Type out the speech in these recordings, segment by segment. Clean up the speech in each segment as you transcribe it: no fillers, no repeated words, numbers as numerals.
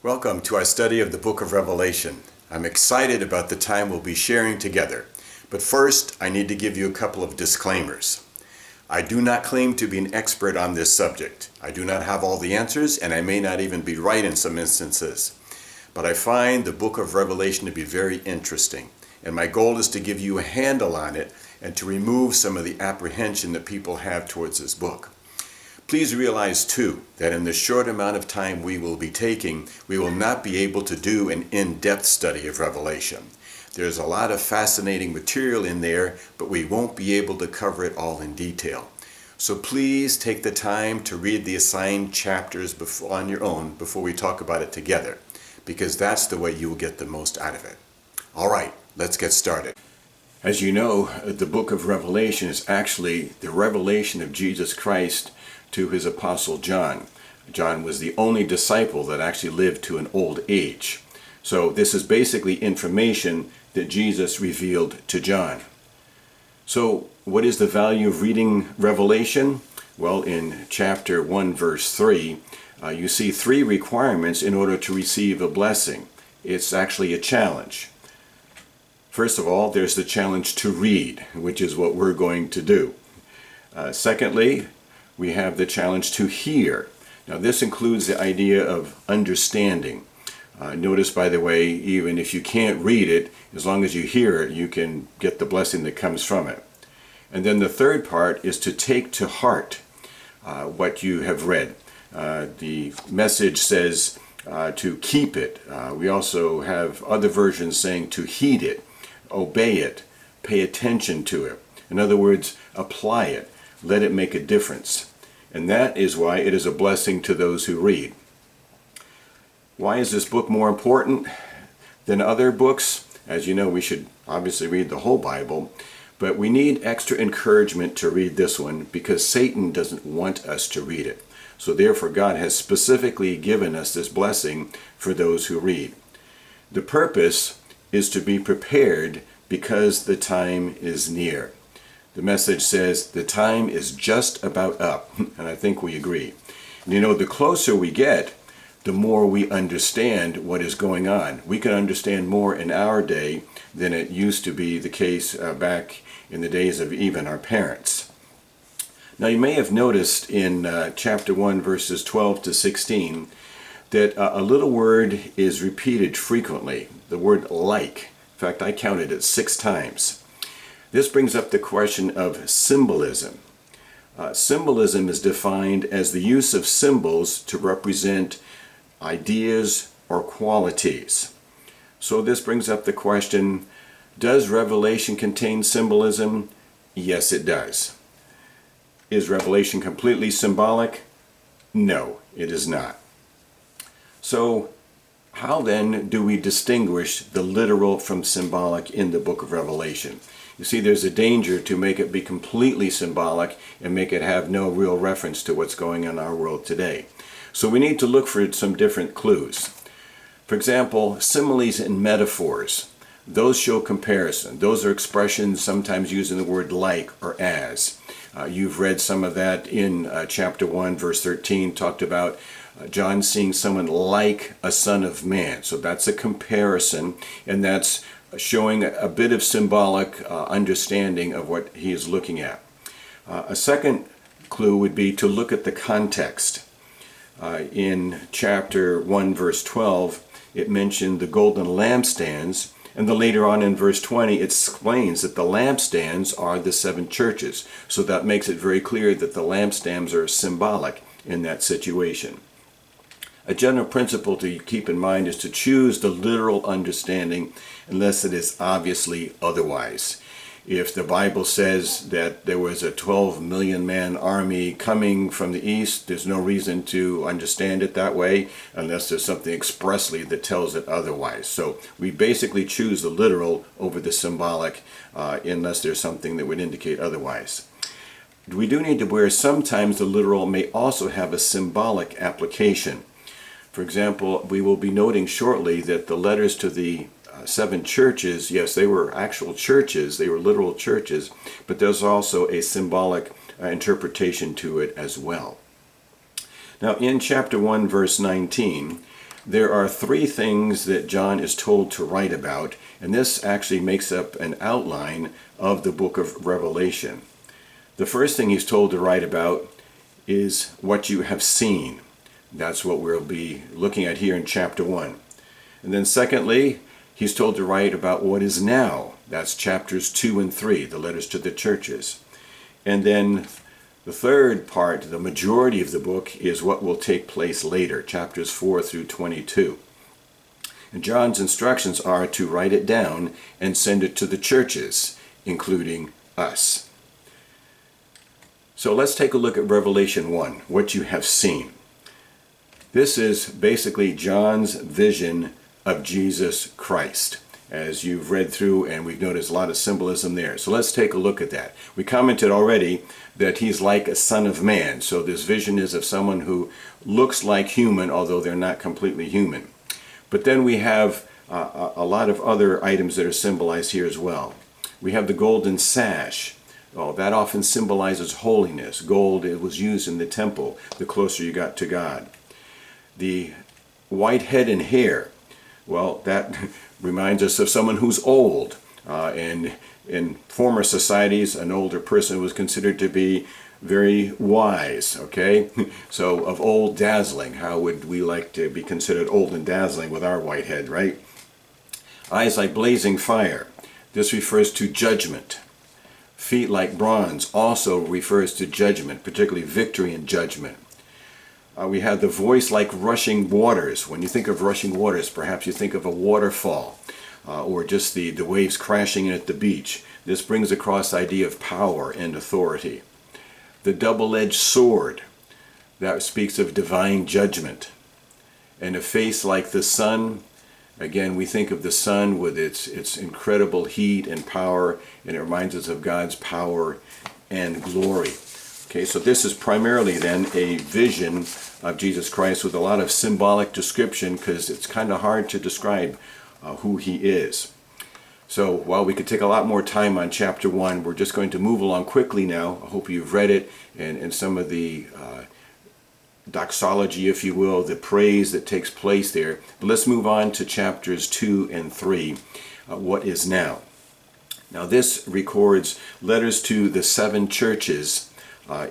Welcome to our study of the book of Revelation. I'm excited about the time we'll be sharing together. But first, I need to give you a couple of disclaimers. I do not claim to be an expert on this subject. I do not have all the answers, and I may not even be right in some instances. But I find the book of Revelation to be very interesting, and my goal is to give you a handle on it and to remove some of the apprehension that people have towards this book. Please realize, too, that in the short amount of time we will be taking, we will not be able to do an in-depth study of Revelation. There's a lot of fascinating material in there, but we won't be able to cover it all in detail. So please take the time to read the assigned chapters on your own before we talk about it together, because that's the way you will get the most out of it. All right, let's get started. As you know, the book of Revelation is actually the revelation of Jesus Christ to his apostle John. John was the only disciple that actually lived to an old age. So this is basically information that Jesus revealed to John. So what is the value of reading Revelation? Well, in chapter 1, verse 3, you see 3 requirements in order to receive a blessing. It's actually a challenge. First of all, there's the challenge to read, which is what we're going to do. Secondly, we have the challenge to hear. Now this includes the idea of understanding. Notice, by the way, even if you can't read it, as long as you hear it, you can get the blessing that comes from it. And then the third part is to take to heart what you have read. The Message says to keep it. We also have other versions saying to heed it, obey it, pay attention to it. In other words, apply it. Let it make a difference. And that is why it is a blessing to those who read. Why is this book more important than other books? As you know, we should obviously read the whole Bible, but we need extra encouragement to read this one because Satan doesn't want us to read it. So therefore, God has specifically given us this blessing for those who read. The purpose is to be prepared because the time is near. The Message says the time is just about up, and I think we agree. And you know, the closer we get, the more we understand what is going on. We can understand more in our day than it used to be the case back in the days of even our parents. Now you may have noticed in chapter 1 verses 12 to 16 that a little word is repeated frequently, the word like. In fact, I counted it 6 times. This brings up the question of symbolism. Symbolism is defined as the use of symbols to represent ideas or qualities. So this brings up the question, does Revelation contain symbolism? Yes, it does. Is Revelation completely symbolic? No, it is not. So how then do we distinguish the literal from symbolic in the book of Revelation? You see, there's a danger to make it be completely symbolic and make it have no real reference to what's going on in our world today. So we need to look for some different clues. For example, similes and metaphors. Those show comparison. Those are expressions sometimes using the word like or as. You've read some of that in chapter 1, verse 13, talked about John seeing someone like a son of man. So that's a comparison, and that's showing a bit of symbolic understanding of what he is looking at. A second clue would be to look at the context. In chapter 1 verse 12 it mentioned the golden lampstands, and then later on in verse 20 it explains that the lampstands are the 7 churches. So that makes it very clear that the lampstands are symbolic in that situation. A general principle to keep in mind is to choose the literal understanding unless it is obviously otherwise. If the Bible says that there was a 12 million man army coming from the east, there's no reason to understand it that way unless there's something expressly that tells it otherwise. So we basically choose the literal over the symbolic unless there's something that would indicate otherwise. We do need to be aware sometimes the literal may also have a symbolic application. For example, we will be noting shortly that the letters to the 7 churches, yes, they were actual churches, they were literal churches, but there's also a symbolic interpretation to it as well. Now in chapter 1 verse 19, there are three things that John is told to write about, and this actually makes up an outline of the book of Revelation. The first thing he's told to write about is what you have seen. That's what we'll be looking at here in chapter 1. And then secondly, he's told to write about what is now. That's chapters 2 and 3, the letters to the churches. And then the third part, the majority of the book, is what will take place later, chapters 4 through 22. And John's instructions are to write it down and send it to the churches, including us. So let's take a look at Revelation 1, what you have seen. This is basically John's vision of Jesus Christ, as you've read through, and we've noticed a lot of symbolism there. So let's take a look at that. We commented already that he's like a son of man. So this vision is of someone who looks like human, although they're not completely human. But then we have a lot of other items that are symbolized here as well. We have the golden sash. Oh, that often symbolizes holiness. Gold, it was used in the temple the closer you got to God. The white head and hair, well, that reminds us of someone who's old. And in former societies, an older person was considered to be very wise, okay? So of old dazzling, how would we like to be considered old and dazzling with our white head, right? Eyes like blazing fire. This refers to judgment. Feet like bronze also refers to judgment, particularly victory and judgment. We have the voice like rushing waters. When you think of rushing waters, perhaps you think of a waterfall or just the waves crashing in at the beach. This brings across the idea of power and authority. The double-edged sword, that speaks of divine judgment. And a face like the sun, again, we think of the sun with its incredible heat and power, and it reminds us of God's power and glory. Okay, so this is primarily then a vision of Jesus Christ with a lot of symbolic description, because it's kind of hard to describe who he is. So while we could take a lot more time on chapter 1, we're just going to move along quickly now. I hope you've read it, and some of the doxology, if you will, the praise that takes place there. But let's move on to chapters 2 and 3, what is now. Now this records letters to the 7 churches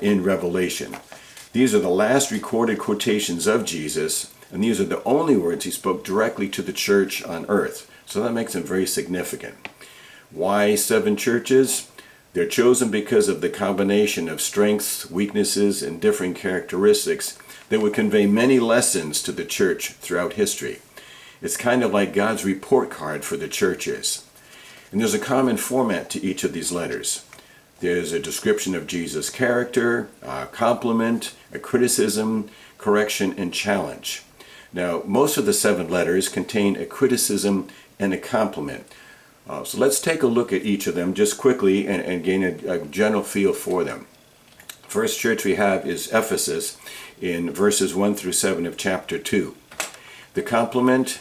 in Revelation. These are the last recorded quotations of Jesus, and these are the only words he spoke directly to the church on earth. So that makes them very significant. Why 7 churches? They're chosen because of the combination of strengths, weaknesses, and differing characteristics that would convey many lessons to the church throughout history. It's kind of like God's report card for the churches. And there's a common format to each of these letters. There's a description of Jesus' character, a compliment, a criticism, correction, and challenge. Now, most of the 7 letters contain a criticism and a compliment. So let's take a look at each of them just quickly and gain a general feel for them. First church we have is Ephesus in verses 1 through 7 of chapter 2. The compliment,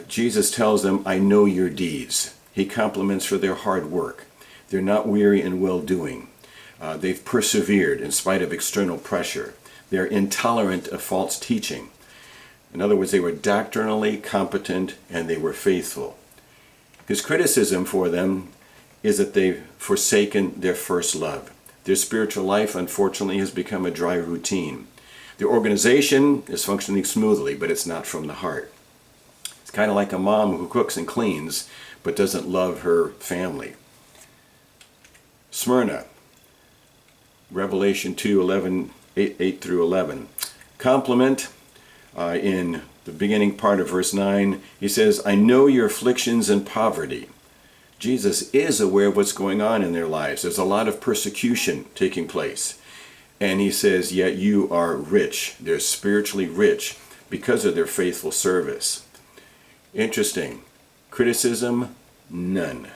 Jesus tells them, I know your deeds. He compliments for their hard work. They're not weary in well-doing. They've persevered in spite of external pressure. They're intolerant of false teaching. In other words, they were doctrinally competent and they were faithful. His criticism for them is that they've forsaken their first love. Their spiritual life, unfortunately, has become a dry routine. Their organization is functioning smoothly, but it's not from the heart. It's kind of like a mom who cooks and cleans, but doesn't love her family. Smyrna, Revelation 2, 8 through 11. Compliment in the beginning part of verse 9, he says, I know your afflictions and poverty. Jesus is aware of what's going on in their lives. There's a lot of persecution taking place. And he says, yet you are rich. They're spiritually rich because of their faithful service. Interesting. Criticism, none.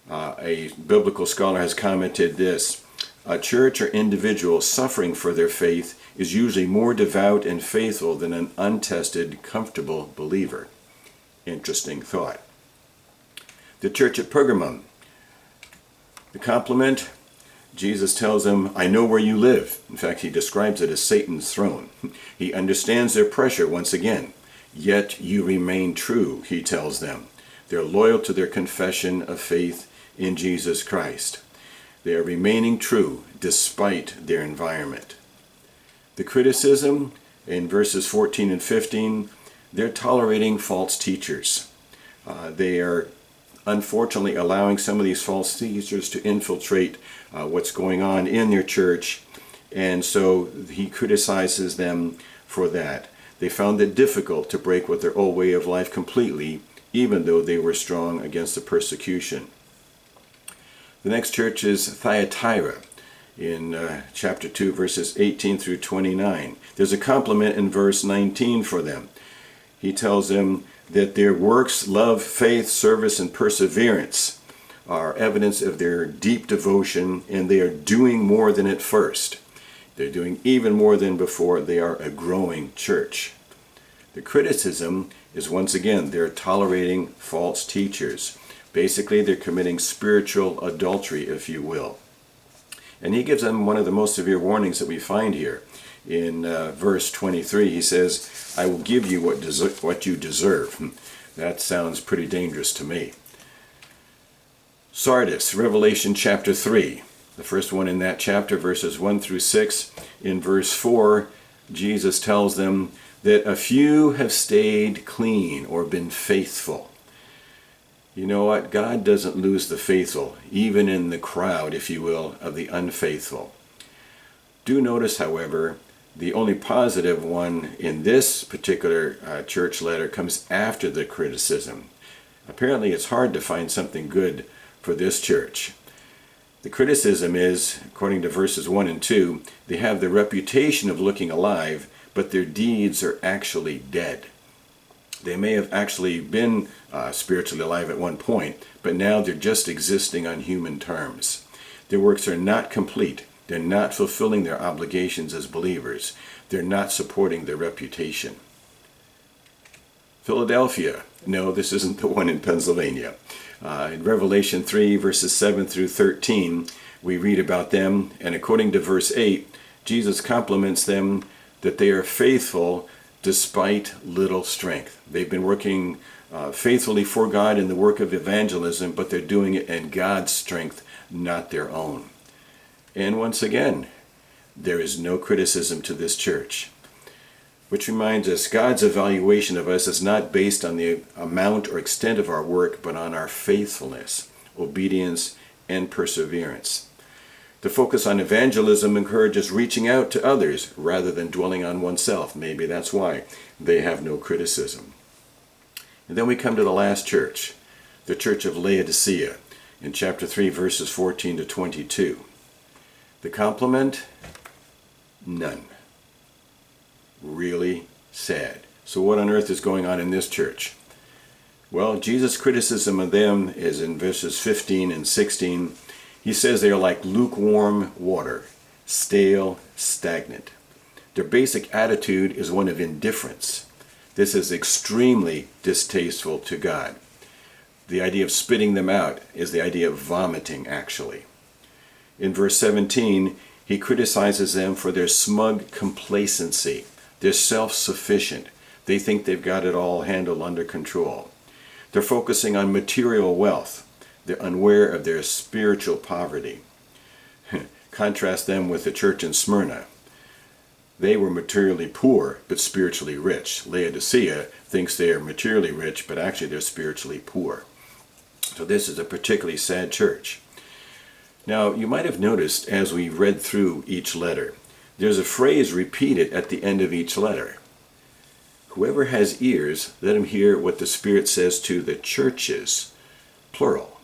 A biblical scholar has commented this: a church or individual suffering for their faith is usually more devout and faithful than an untested, comfortable believer. Interesting thought. The church at Pergamum. The compliment: Jesus tells them, I know where you live. In fact, he describes it as Satan's throne. He understands their pressure once again. Yet you remain true, he tells them. They're loyal to their confession of faith in Jesus Christ. They are remaining true despite their environment. The criticism in verses 14 and 15, they're tolerating false teachers. They are unfortunately allowing some of these false teachers to infiltrate what's going on in their church, and so he criticizes them for that. They found it difficult to break with their old way of life completely, even though they were strong against the persecution. The next church is Thyatira in chapter 2, verses 18 through 29. There's a compliment in verse 19 for them. He tells them that their works, love, faith, service, and perseverance are evidence of their deep devotion, and they are doing more than at first. They're doing even more than before. They are a growing church. The criticism is, once again, they're tolerating false teachers. Basically, they're committing spiritual adultery, if you will. And he gives them one of the most severe warnings that we find here. In verse 23, he says, I will give you what you deserve. That sounds pretty dangerous to me. Sardis, Revelation chapter 3. The first one in that chapter, verses 1 through 6. In verse 4, Jesus tells them that a few have stayed clean or been faithful. You know what? God doesn't lose the faithful, even in the crowd, if you will, of the unfaithful. Do notice, however, the only positive one in this particular church letter comes after the criticism. Apparently, it's hard to find something good for this church. The criticism is, according to verses 1 and 2, they have the reputation of looking alive, but their deeds are actually dead. They may have actually been spiritually alive at one point, but now they're just existing on human terms. Their works are not complete. They're not fulfilling their obligations as believers. They're not supporting their reputation. Philadelphia. No, this isn't the one in Pennsylvania. In Revelation 3, verses 7 through 13, we read about them, and according to verse 8, Jesus compliments them that they are faithful despite little strength. They've been working faithfully for God in the work of evangelism, but they're doing it in God's strength, not their own. And once again, there is no criticism to this church. Which reminds us, God's evaluation of us is not based on the amount or extent of our work, but on our faithfulness, obedience, and perseverance. The focus on evangelism encourages reaching out to others rather than dwelling on oneself. Maybe that's why they have no criticism. And then we come to the last church, the church of Laodicea, in chapter 3, verses 14 to 22. The compliment? None. Really sad. So what on earth is going on in this church? Well, Jesus' criticism of them is in verses 15 and 16. He says they are like lukewarm water, stale, stagnant. Their basic attitude is one of indifference. This is extremely distasteful to God. The idea of spitting them out is the idea of vomiting, actually. In verse 17, he criticizes them for their smug complacency. They're self-sufficient. They think they've got it all handled under control. They're focusing on material wealth. They're unaware of their spiritual poverty. Contrast them with the church in Smyrna. They were materially poor, but spiritually rich. Laodicea thinks they are materially rich, but actually they're spiritually poor. So this is a particularly sad church. Now, you might have noticed as we read through each letter, there's a phrase repeated at the end of each letter. Whoever has ears, let him hear what the Spirit says to the churches, plural.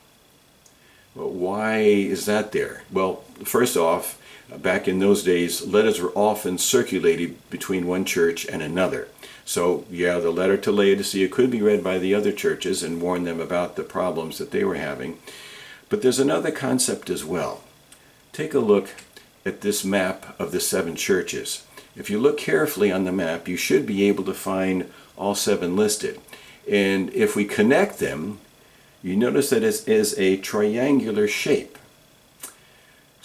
Well, why is that there? Well, first off, back in those days, letters were often circulated between one church and another. So, yeah, the letter to Laodicea could be read by the other churches and warn them about the problems that they were having. But there's another concept as well. Take a look at this map of the 7 churches. If you look carefully on the map, you should be able to find all 7 listed. And if we connect them, you notice that it is a triangular shape.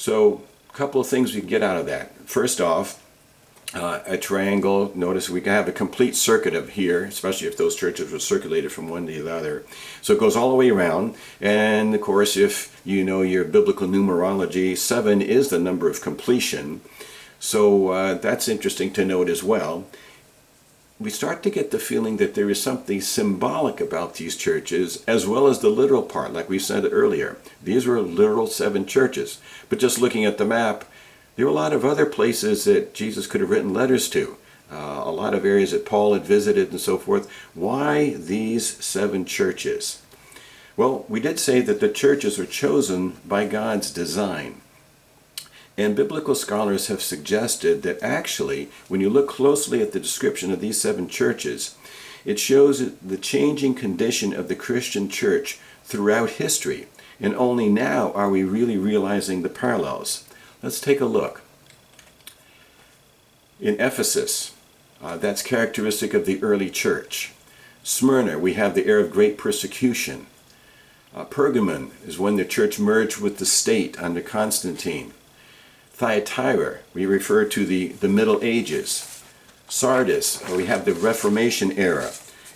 So a couple of things we can get out of that. First off, a triangle, notice we can have a complete circuit of here, especially if those churches were circulated from one to the other. So it goes all the way around, and of course if you know your biblical numerology, 7 is the number of completion. So that's interesting to note as well. We start to get the feeling that there is something symbolic about these churches, as well as the literal part, like we said earlier. These were literal 7 churches. But just looking at the map, there were a lot of other places that Jesus could have written letters to. A lot of areas that Paul had visited and so forth. Why these 7 churches? Well, we did say that the churches were chosen by God's design. And biblical scholars have suggested that actually, when you look closely at the description of these 7 churches, it shows the changing condition of the Christian church throughout history. And only now are we really realizing the parallels. Let's take a look. In Ephesus, that's characteristic of the early church. Smyrna, we have the era of great persecution. Pergamon is when the church merged with the state under Constantine. Thyatira, we refer to the Middle Ages. Sardis, we have the Reformation era,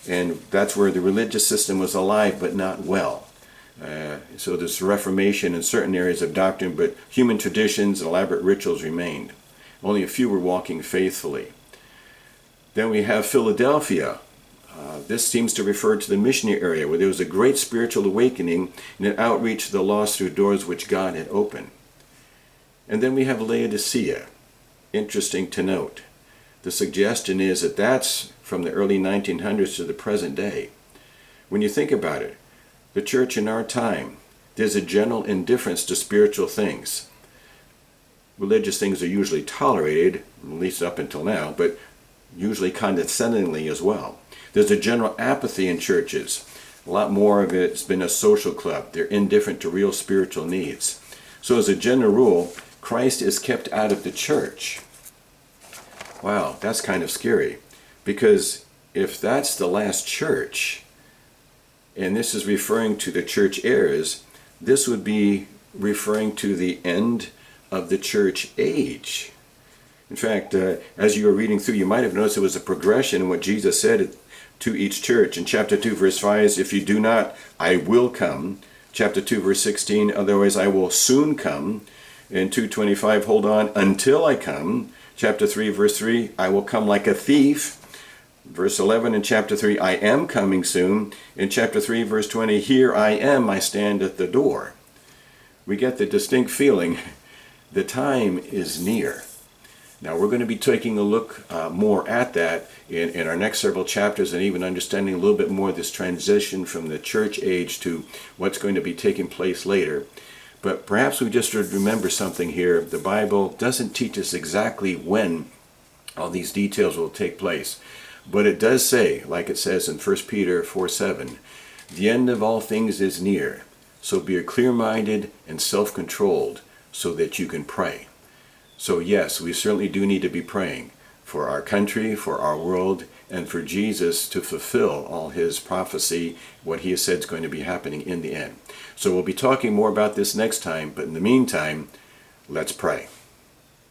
and that's where the religious system was alive but not well. So there's Reformation in certain areas of doctrine, but human traditions and elaborate rituals remained. Only a few were walking faithfully. Then we have Philadelphia. This seems to refer to the missionary area where there was a great spiritual awakening and an outreach to the lost through doors which God had opened. And then we have Laodicea. Interesting to note. The suggestion is that that's from the early 1900s to the present day. When you think about it, the church in our time, there's a general indifference to spiritual things. Religious things are usually tolerated, at least up until now, but usually condescendingly as well. There's a general apathy in churches. A lot more of it's been a social club. They're indifferent to real spiritual needs. So as a general rule, Christ is kept out of the church. Wow, that's kind of scary. Because if that's the last church, and this is referring to the church eras, this would be referring to the end of the church age. In fact, as you were reading through, you might have noticed there was a progression in what Jesus said to each church. In chapter 2, verse 5, if you do not, I will come. Chapter 2, verse 16, otherwise I will soon come. In 2:25, hold on until I come. Chapter 3, verse 3, I will come like a thief. Verse 11 in chapter 3, I am coming soon. In chapter 3, verse 20, here I am, I stand at the door. We get the distinct feeling the time is near. Now we're going to be taking a look more at that in our next several chapters, and even understanding a little bit more of this transition from the church age to what's going to be taking place later. But perhaps we just should remember something here. The Bible doesn't teach us exactly when all these details will take place. But it does say, like it says in 1 Peter 4:7, the end of all things is near. So be clear-minded and self-controlled so that you can pray. So yes, we certainly do need to be praying for our country, for our world, and for Jesus to fulfill all his prophecy, what he has said is going to be happening in the end. So we'll be talking more about this next time, but in the meantime, let's pray.